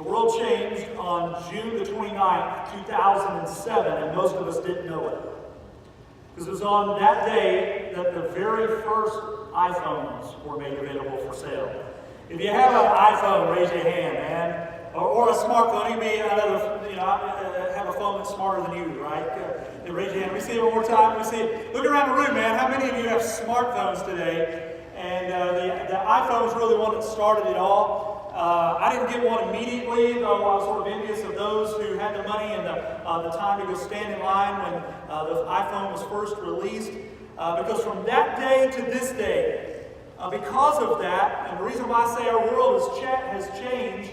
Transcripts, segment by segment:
The world changed on June the 29th, 2007, and most of us didn't know it. Because it was on that day that the very first iPhones were made available for sale. If you have an iPhone, raise your hand, man. Or a smartphone. You may have a phone that's smarter than you, right? Raise your hand. We see it one more time. We see it. Look around the room, man. How many of you have smartphones today? And the iPhone was really the one that started it all. I didn't get one immediately, though I was sort of envious of those who had the money and the time to go stand in line when the iPhone was first released. Because from that day to this day, because of that, and the reason why I say our world has changed,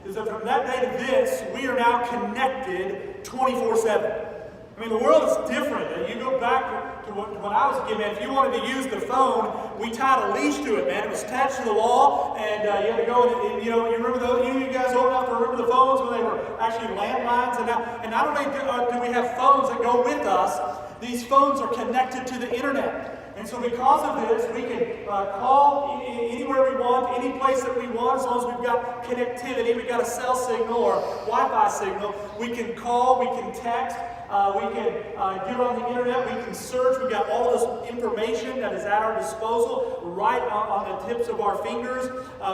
is that from that day to this, we are now connected 24/7. I mean, the world is different. You go back to when I was a kid, man, if you wanted to use the phone, we tied a leash to it, man. It was attached to the wall, and you had to go and, you remember those, you guys old enough to remember the phones when they were actually landlines? And not only do we have phones that go with us, these phones are connected to the internet. And so because of this, we can call anywhere we want, any place that we want, as long as we've got connectivity, we've got a cell signal or Wi-Fi signal. We can call, we can text, we can get on the internet, we can search. We've got all this information that is at our disposal right on the tips of our fingers.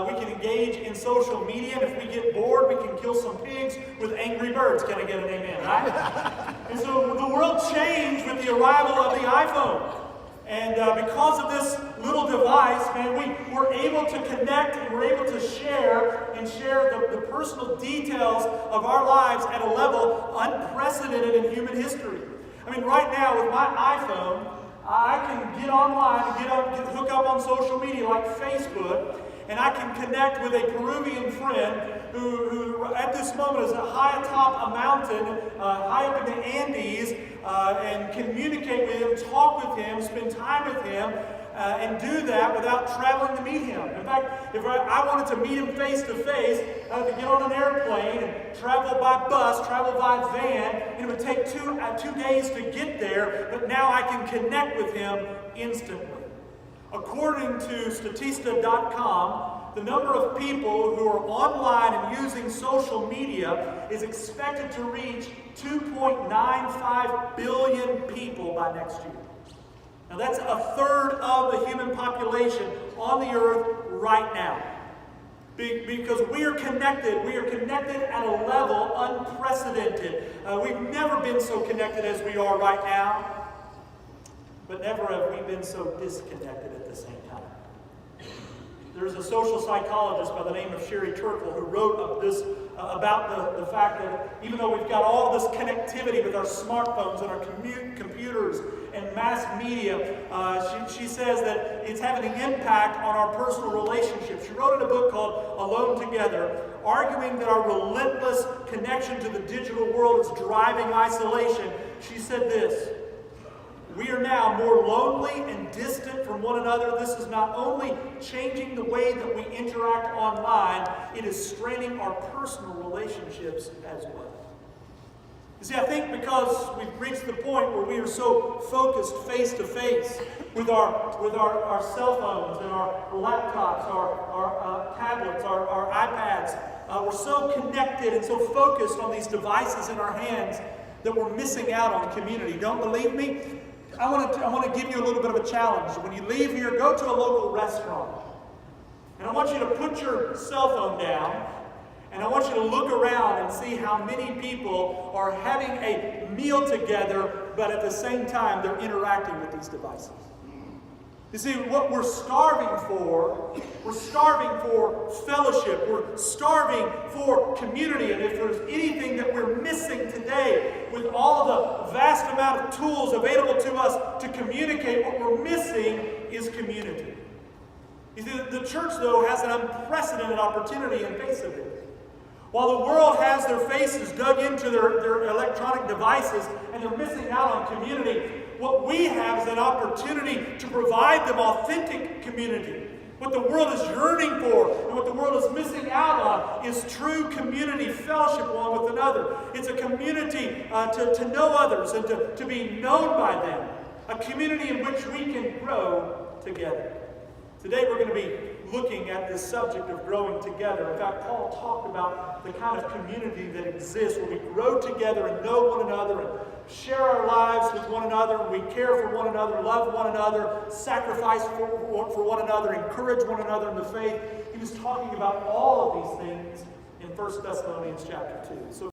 We can engage in social media, and if we get bored, we can kill some pigs with Angry Birds. Can I get an amen, right? And so the world changed with the arrival of the iPhone. And because of this little device, man, we were able to connect and we're able to share the personal details of our lives at a level unprecedented in human history. I mean, right now with my iPhone, I can get online and hook up on social media like Facebook, and I can connect with a Peruvian friend who at this moment is high atop a mountain, high up in the Andes, and communicate with him, talk with him, spend time with him, and do that without traveling to meet him. In fact, if I wanted to meet him face to face, I had to get on an airplane and travel by bus, travel by van, and it would take two days to get there, but now I can connect with him instantly. According to Statista.com, the number of people who are online and using social media is expected to reach 2.95 billion people by next year. Now that's a third of the human population on the earth right now. Because we are connected at a level unprecedented. We've never been so connected as we are right now. But never have we been so disconnected at the same time. There's a social psychologist by the name of Sherry Turkle who wrote about the fact that even though we've got all this connectivity with our smartphones and our computers and mass media, she says that it's having an impact on our personal relationships. She wrote in a book called Alone Together, arguing that our relentless connection to the digital world is driving isolation. She said this: "We are now more lonely and distant from one another. This is not only changing the way that we interact online, it is straining our personal relationships as well." You see, I think because we've reached the point where we are so focused face to face with our cell phones and our laptops, our tablets, our iPads, we're so connected and so focused on these devices in our hands that we're missing out on community. Don't believe me? I want to give you a little bit of a challenge. When you leave here, go to a local restaurant. And I want you to put your cell phone down, and I want you to look around and see how many people are having a meal together, but at the same time they're interacting with these devices. You see, what we're starving for fellowship. We're starving for community. And if there's anything that we're missing today, with all the vast amount of tools available to us to communicate, what we're missing is community. You see, the church, though, has an unprecedented opportunity in face of it. While the world has their faces dug into their electronic devices and they're missing out on community, what we have is an opportunity to provide them authentic community. What the world is yearning for and what the world is missing out on is true community, fellowship one with another. It's a community to know others and to be known by them. A community in which we can grow together. Today we're going to be looking at this subject of growing together. In fact, Paul talked about the kind of community that exists where we grow together and know one another and share our lives with one another, and we care for one another, love one another, sacrifice for one another, encourage one another in the faith. He was talking about all of these things in 1 Thessalonians chapter 2. So